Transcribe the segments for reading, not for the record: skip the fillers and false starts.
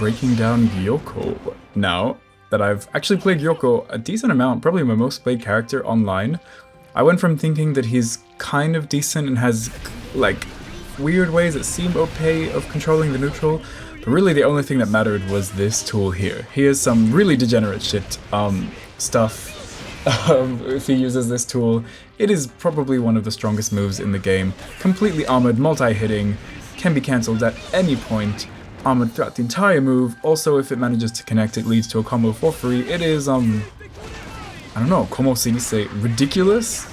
breaking down Gyokko. Now that I've actually played Gyokko a decent amount, probably my most played character online, I went from thinking that he's kind of decent and has like weird ways that seem okay of controlling the neutral, but really the only thing that mattered was this tool here. He has some really degenerate shit stuff. If he uses this tool, it is probably one of the strongest moves in the game. Completely armored, multi-hitting, can be cancelled at any point, armored throughout the entire move. Also, if it manages to connect, it leads to a combo for free. It is, I don't know, como se dice, ridiculous?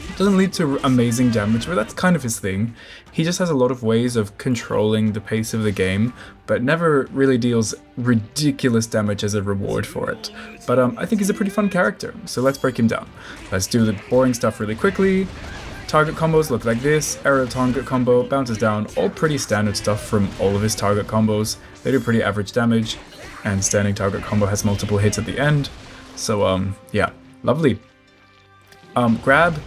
It doesn't lead to amazing damage, but that's kind of his thing. He just has a lot of ways of controlling the pace of the game, but never really deals ridiculous damage as a reward for it. But I think he's a pretty fun character, so let's break him down. Let's do the boring stuff really quickly. Target combos look like this. Aerial target combo, bounces down, all pretty standard stuff from all of his target combos. They do pretty average damage, and standing target combo has multiple hits at the end. So yeah, lovely. Grab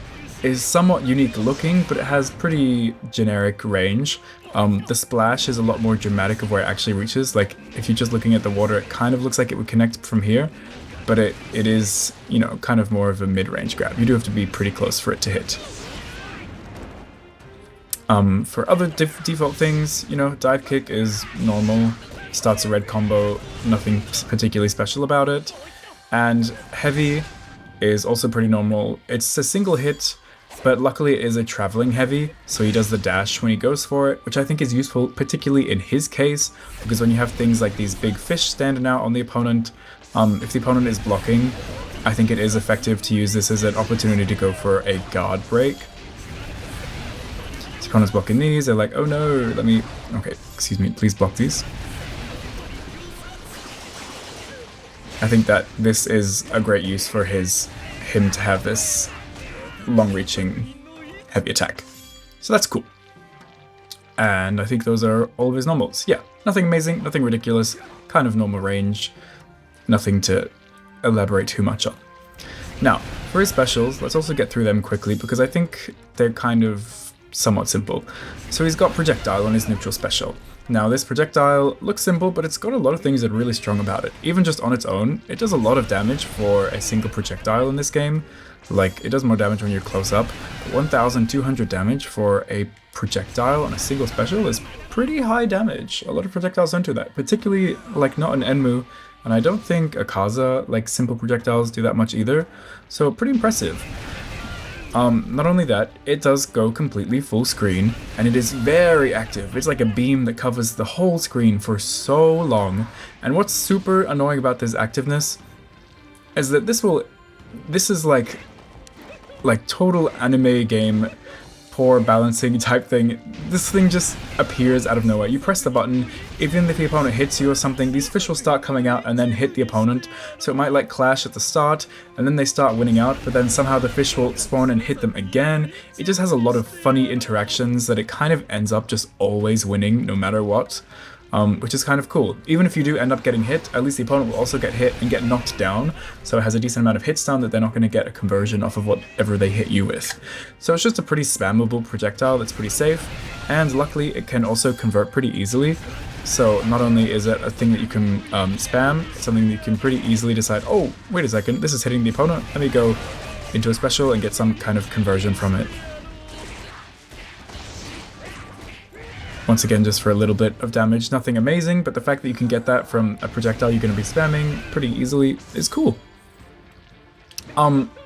is somewhat unique looking, but it has pretty generic range. The splash is a lot more dramatic of where it actually reaches. Like, if you're just looking at the water, it kind of looks like it would connect from here, but it is, you know, kind of more of a mid-range grab. You do have to be pretty close for it to hit. For other default things, you know, dive kick is normal, starts a red combo, nothing particularly special about it. And heavy is also pretty normal. It's a single hit, but luckily it is a traveling heavy, so he does the dash when he goes for it, which I think is useful, particularly in his case, because when you have things like these big fish standing out on the opponent, if the opponent is blocking, I think it is effective to use this as an opportunity to go for a guard break. So opponent's blocking these, they're like, oh no, let me, okay, excuse me, please block these. I think that this is a great use for him to have this long-reaching heavy attack. So that's cool. And I think those are all of his normals. Yeah, nothing amazing, nothing ridiculous, kind of normal range, nothing to elaborate too much on. Now, for his specials, let's also get through them quickly because I think they're kind of somewhat simple. So he's got projectile on his neutral special. Now this projectile looks simple, but it's got a lot of things that are really strong about it. Even just on its own, it does a lot of damage for a single projectile in this game. Like, it does more damage when you're close up. 1,200 damage for a projectile on a single special is pretty high damage. A lot of projectiles don't do that, particularly, like, not an Enmu, and I don't think Akaza, like, simple projectiles do that much either, so pretty impressive. Not only that, it does go completely full screen, and it is very active. It's like a beam that covers the whole screen for so long, and what's super annoying about this activeness is that this is like total anime game poor balancing type thing. This thing just appears out of nowhere. You press the button, even if the opponent hits you or something, these fish will start coming out and then hit the opponent. So it might like clash at the start, and then they start winning out, but then somehow the fish will spawn and hit them again. It just has a lot of funny interactions that it kind of ends up just always winning no matter what. Which is kind of cool. Even if you do end up getting hit, at least the opponent will also get hit and get knocked down, so it has a decent amount of hit stun that they're not going to get a conversion off of whatever they hit you with. So it's just a pretty spammable projectile that's pretty safe, and luckily it can also convert pretty easily. So not only is it a thing that you can spam, it's something that you can pretty easily decide, oh, wait a second, this is hitting the opponent, let me go into a special and get some kind of conversion from it. Once again, just for a little bit of damage, nothing amazing, but the fact that you can get that from a projectile you're going to be spamming pretty easily is cool.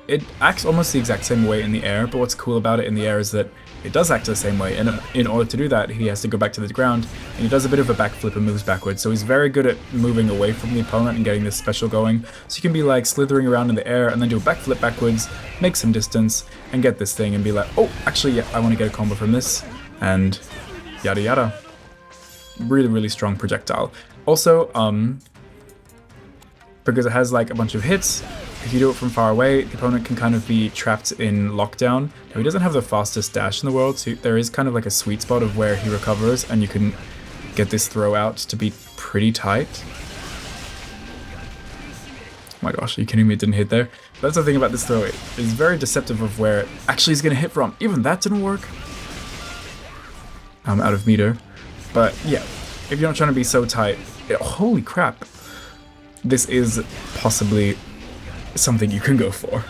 It acts almost the exact same way in the air, but what's cool about it in the air is that it does act the same way, and in order to do that, he has to go back to the ground, and he does a bit of a backflip and moves backwards, so he's very good at moving away from the opponent and getting this special going. So you can be like slithering around in the air and then do a backflip backwards, make some distance, and get this thing and be like, oh, actually, yeah, I want to get a combo from this, and yada yada. Really, really strong projectile. Also, because it has like a bunch of hits, if you do it from far away, the opponent can kind of be trapped in lockdown. Now, he doesn't have the fastest dash in the world, so there is kind of like a sweet spot of where he recovers, and you can get this throw out to be pretty tight. Oh my gosh, are you kidding me? It didn't hit there. That's the thing about this throw. It is very deceptive of where it actually is going to hit from. Even that didn't work. I'm out of meter. But yeah, if you're not trying to be so tight, holy crap. This is possibly something you can go for.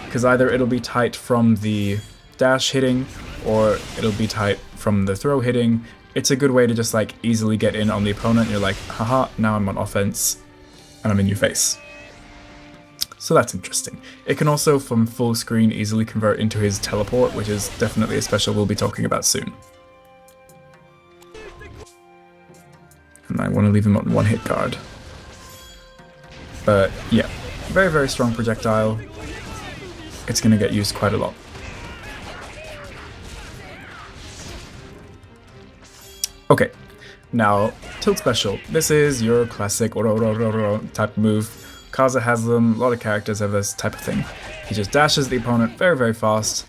Because either it'll be tight from the dash hitting, or it'll be tight from the throw hitting. It's a good way to just like easily get in on the opponent. You're like, haha, now I'm on offense, and I'm in your face. So that's interesting. It can also, from full screen, easily convert into his teleport, which is definitely a special we'll be talking about soon. And I want to leave him on one hit guard. But yeah, very, very strong projectile. It's going to get used quite a lot. Okay, now tilt special. This is your classic type move. Kaza has them, a lot of characters have this type of thing. He just dashes the opponent very, very fast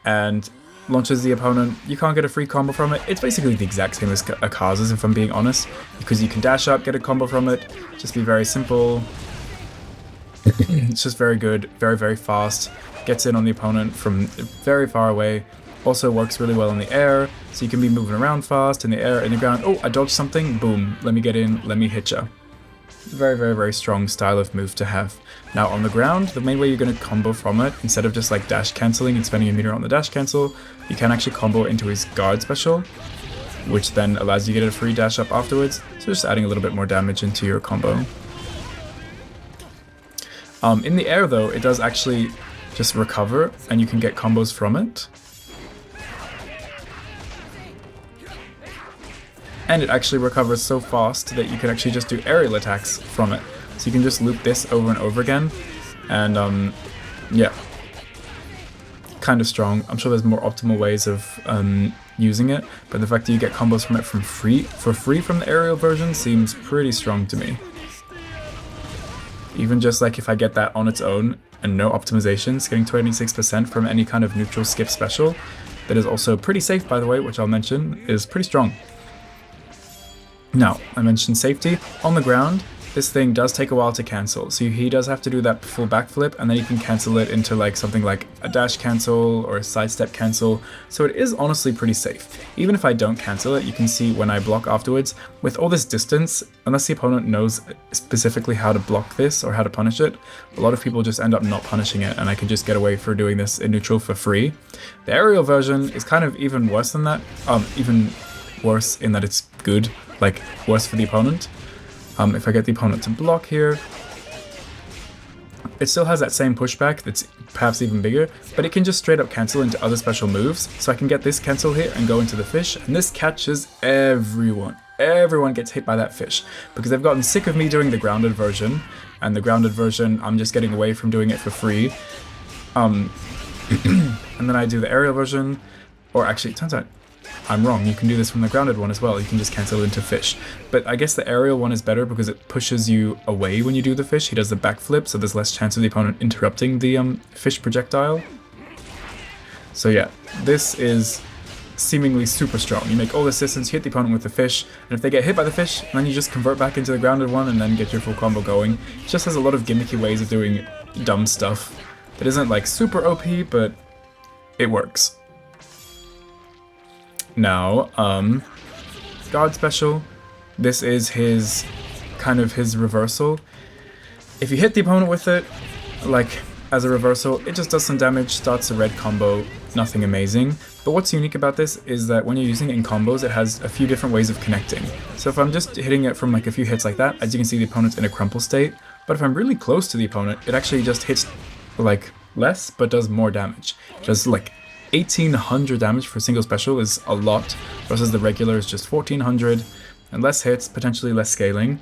and launches the opponent. You can't get a free combo from it. It's basically the exact same as Kaza's, if I'm being honest, because you can dash up, get a combo from it, just be very simple. It's just very good, very, very fast, gets in on the opponent from very far away. Also works really well in the air, so you can be moving around fast in the air, in the ground. Oh, I dodged something, boom, let me get in, let me hit ya. Very, very, very strong style of move to have. Now on the ground, the main way you're going to combo from it, instead of just like dash cancelling and spending a meter on the dash cancel, you can actually combo into his guard special, which then allows you to get a free dash up afterwards, so just adding a little bit more damage into your combo. In the air though, it does actually just recover, and you can get combos from it. And it actually recovers so fast that you can actually just do aerial attacks from it. So you can just loop this over and over again, and yeah, kind of strong. I'm sure there's more optimal ways of using it, but the fact that you get combos from it for free from the aerial version seems pretty strong to me. Even just like if I get that on its own and no optimizations, getting 26% from any kind of neutral skip special, that is also pretty safe by the way, which I'll mention, is pretty strong. Now, I mentioned safety. On the ground, this thing does take a while to cancel, so he does have to do that full backflip, and then you can cancel it into like something like a dash cancel or a sidestep cancel, so it is honestly pretty safe. Even if I don't cancel it, you can see when I block afterwards, with all this distance, unless the opponent knows specifically how to block this or how to punish it, a lot of people just end up not punishing it, and I can just get away for doing this in neutral for free. The aerial version is kind of even worse than that, even worse in that it's good, like worse for the opponent. If I get the opponent to block here, it still has that same pushback that's perhaps even bigger, but it can just straight up cancel into other special moves, so I can get this cancel here and go into the fish, and this catches everyone. Everyone gets hit by that fish, because they've gotten sick of me doing the grounded version, and the grounded version I'm just getting away from doing it for free. And then I do the aerial version, or actually it turns out I'm wrong, you can do this from the grounded one as well, you can just cancel into fish. But I guess the aerial one is better because it pushes you away when you do the fish. He does the backflip, so there's less chance of the opponent interrupting the fish projectile. So yeah, this is seemingly super strong. You make all this distance, you hit the opponent with the fish, and if they get hit by the fish, then you just convert back into the grounded one and then get your full combo going. It just has a lot of gimmicky ways of doing dumb stuff that isn't like super OP, but it works. Now, guard special, this is his, kind of his reversal. If you hit the opponent with it, like, as a reversal, it just does some damage, starts a red combo, nothing amazing. But what's unique about this is that when you're using it in combos, it has a few different ways of connecting. So if I'm just hitting it from like a few hits like that, as you can see the opponent's in a crumple state, but if I'm really close to the opponent, it actually just hits, like, less, but does more damage. It does, like, 1800 damage for a single special is a lot, versus the regular is just 1400, and less hits, potentially less scaling.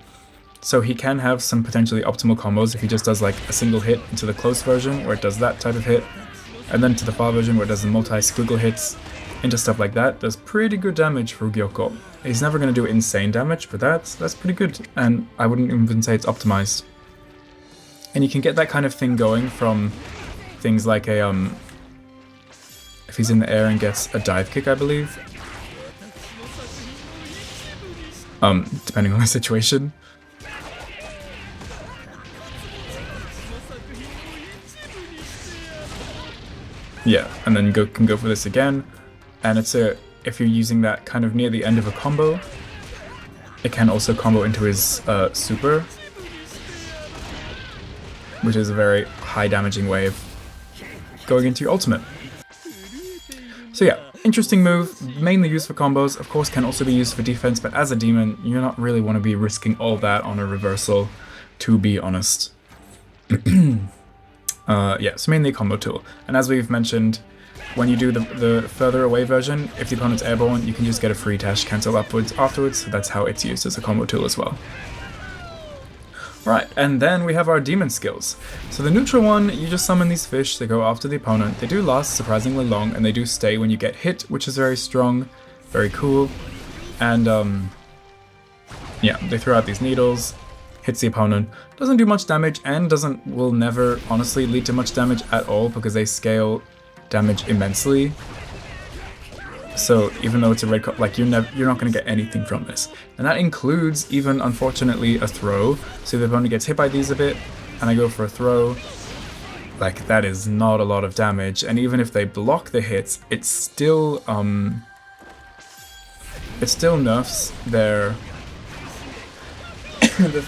So he can have some potentially optimal combos if he just does like a single hit into the close version where it does that type of hit, and then to the far version where it does the multi-squiggle hits into stuff like that. Does pretty good damage for Gyokko. He's never going to do insane damage, but that's pretty good, and I wouldn't even say it's optimized. And you can get that kind of thing going from things like a if he's in the air and gets a dive kick, I believe. Depending on the situation. Yeah, and then can go for this again. And it's if you're using that kind of near the end of a combo, it can also combo into his super, which is a very high damaging way of going into your ultimate. So yeah, interesting move, mainly used for combos, of course can also be used for defense, but as a demon, you don't really want to be risking all that on a reversal, to be honest. Yeah, so mainly a combo tool. And as we've mentioned, when you do the further away version, if the opponent's airborne, you can just get a free dash cancel upwards afterwards, so that's how it's used as a combo tool as well. Right, and then we have our demon skills. So the neutral one, you just summon these fish, they go after the opponent, they do last surprisingly long, and they do stay when you get hit, which is very strong, very cool. And yeah, they throw out these needles, hits the opponent, doesn't do much damage, and will never honestly lead to much damage at all, because they scale damage immensely. So even though it's a red card, like you're not going to get anything from this. And that includes even, unfortunately, a throw. So the opponent gets hit by these a bit, and I go for a throw. Like, that is not a lot of damage. And even if they block the hits, it still nerfs their the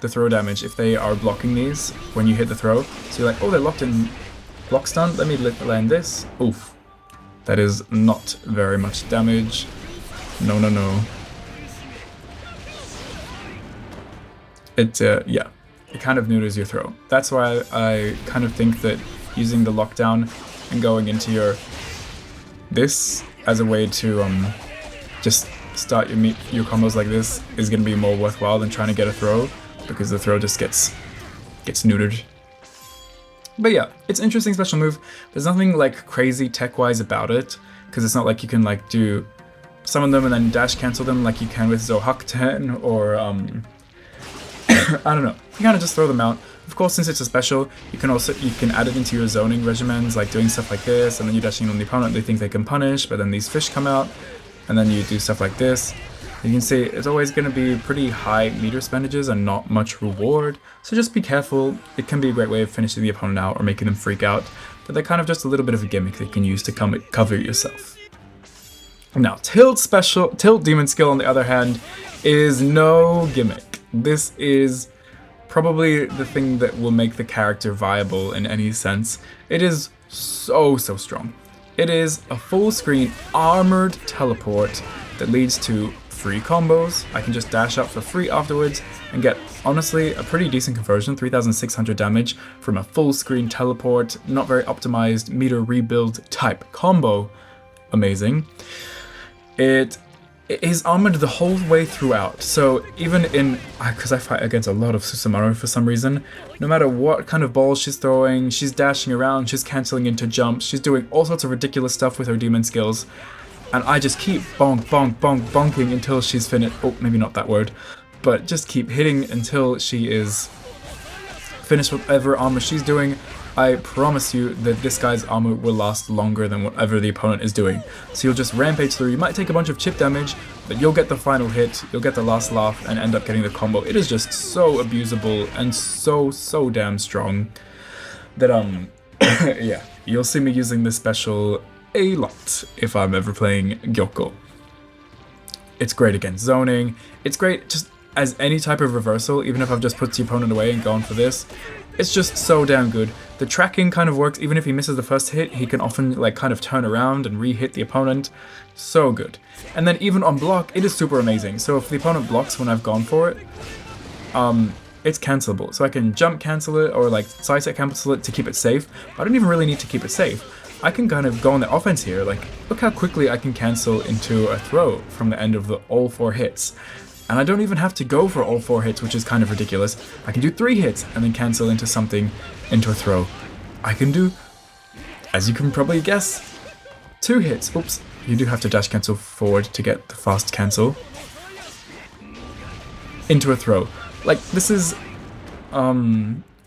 throw damage if they are blocking these when you hit the throw. So you're like, oh, they're locked in block stun, let me land this. Oof. That is not very much damage. No, no, no. Yeah, it kind of neuters your throw. That's why I kind of think that using the lockdown and going into this as a way to just start your combos like this is going to be more worthwhile than trying to get a throw, because the throw just gets neutered. But yeah, it's an interesting special move. There's nothing like crazy tech-wise about it, because it's not like you can like summon them and then dash cancel them like you can with Zohakten or I don't know. You kind of just throw them out. Of course, since it's a special, you can add it into your zoning regimens, like doing stuff like this, and then you're dashing on the opponent. They think they can punish, but then these fish come out, and then you do stuff like this. You can see it's always going to be pretty high meter expendages and not much reward, so just be careful. It can be a great way of finishing the opponent out or making them freak out, but they're kind of just a little bit of a gimmick that you can use to cover yourself. Now, Tilt Demon Skill, on the other hand, is no gimmick. This is probably the thing that will make the character viable in any sense. It is so strong. It is a full screen armored teleport that leads to free combos. I can just dash up for free afterwards and get, honestly, a pretty decent conversion, 3600 damage from a full screen teleport, not very optimized meter rebuild type combo. Amazing. It is armored the whole way throughout, so even because I fight against a lot of Susumaru for some reason, no matter what kind of balls she's throwing, she's dashing around, she's cancelling into jumps, she's doing all sorts of ridiculous stuff with her demon skills, and I just keep bonking until she's finished. Oh, maybe not that word, but just keep hitting until she is finished with whatever armor she's doing. I promise you that this guy's armor will last longer than whatever the opponent is doing. So you'll just rampage through, you might take a bunch of chip damage, but you'll get the final hit, you'll get the last laugh, and end up getting the combo. It is just so abusable and so damn strong that, yeah, you'll see me using this special a lot if I'm ever playing Gyokko. It's great against zoning, it's great just as any type of reversal, even if I've just put the opponent away and gone for this. It's just so damn good. The tracking kind of works. Even if he misses the first hit, he can often like kind of turn around and re-hit the opponent. So good. And then even on block, it is super amazing. So if the opponent blocks when I've gone for it, it's cancelable. So I can jump cancel it or like side set cancel it to keep it safe. But I don't even really need to keep it safe. I can kind of go on the offense here. Like, look how quickly I can cancel into a throw from the end of all 4 hits. And I don't even have to go for all 4 hits, which is kind of ridiculous. I can do 3 hits and then cancel into something, into a throw. I can do, as you can probably guess, 2 hits. Oops, you do have to dash cancel forward to get the fast cancel. Into a throw. Like, this is,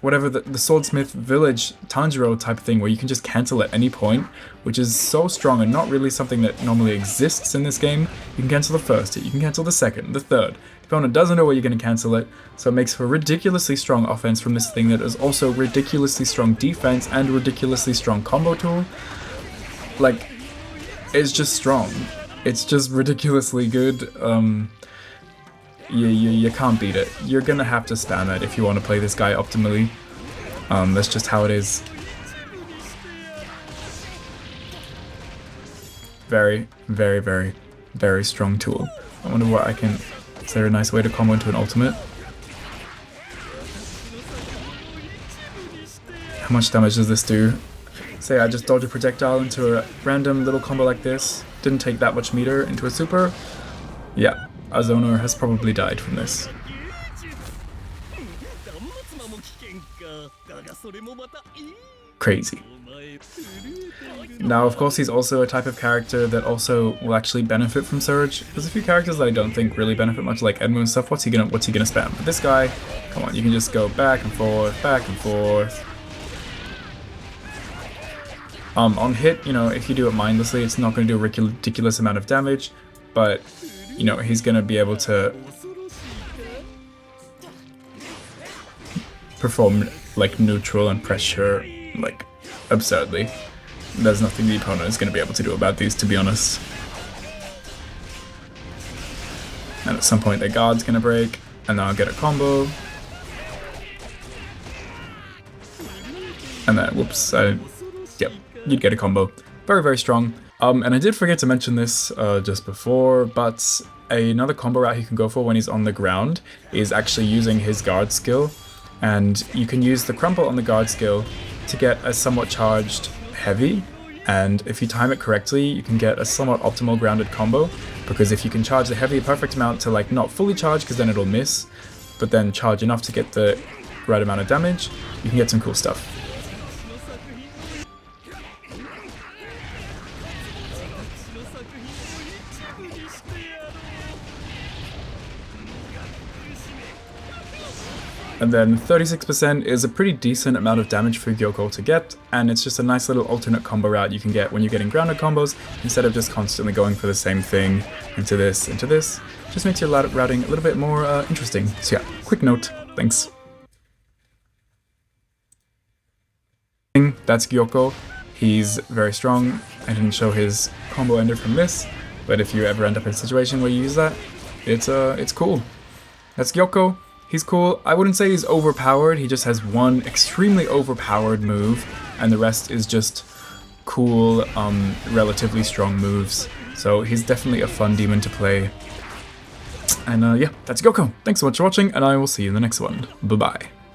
whatever the Swordsmith Village Tanjiro type thing where you can just cancel at any point, which is so strong and not really something that normally exists in this game. You can cancel the first hit, you can cancel the second, the third. The opponent doesn't know where you're going to cancel it, so it makes for ridiculously strong offense from this thing that is also ridiculously strong defense and ridiculously strong combo tool. Like, it's just strong. It's just ridiculously good. you can't beat it. You're gonna have to spam it if you want to play this guy optimally. That's just how it is. Very, very, very, very strong tool. I wonder what I can... Is there a nice way to combo into an ultimate? How much damage does this do? Say I just dodge a projectile into a random little combo like this. Didn't take that much meter into a super. Yeah, our zoner has probably died from this. Crazy. Now, of course, he's also a type of character that also will actually benefit from Surge. There's a few characters that I don't think really benefit much, like Edmu and stuff. What's he gonna spam? But this guy, come on, you can just go back and forth, back and forth. On hit, you know, if you do it mindlessly, it's not going to do a ridiculous amount of damage, but, you know, he's going to be able to perform, like, neutral and pressure, like, absurdly. There's nothing the opponent is going to be able to do about these, to be honest. And at some point their guard's going to break, and then I'll get a combo. And then, whoops, yep. You'd get a combo. Very, very strong. And I did forget to mention this just before, but another combo route he can go for when he's on the ground is actually using his guard skill. And you can use the crumple on the guard skill to get a somewhat charged heavy. And if you time it correctly, you can get a somewhat optimal grounded combo. Because if you can charge the heavy a perfect amount to like not fully charge, because then it'll miss, but then charge enough to get the right amount of damage, you can get some cool stuff. And then 36% is a pretty decent amount of damage for Gyokko to get, and it's just a nice little alternate combo route you can get when you're getting grounded combos, instead of just constantly going for the same thing, into this, into this. Just makes your routing a little bit more interesting. So yeah, quick note, thanks. That's Gyokko. He's very strong. I didn't show his combo ender from this, but if you ever end up in a situation where you use that, it's cool. That's Gyokko. He's cool. I wouldn't say he's overpowered, he just has one extremely overpowered move, and the rest is just cool, relatively strong moves. So he's definitely a fun demon to play. And yeah, that's Gyokko. Thanks so much for watching, and I will see you in the next one. Bye-bye.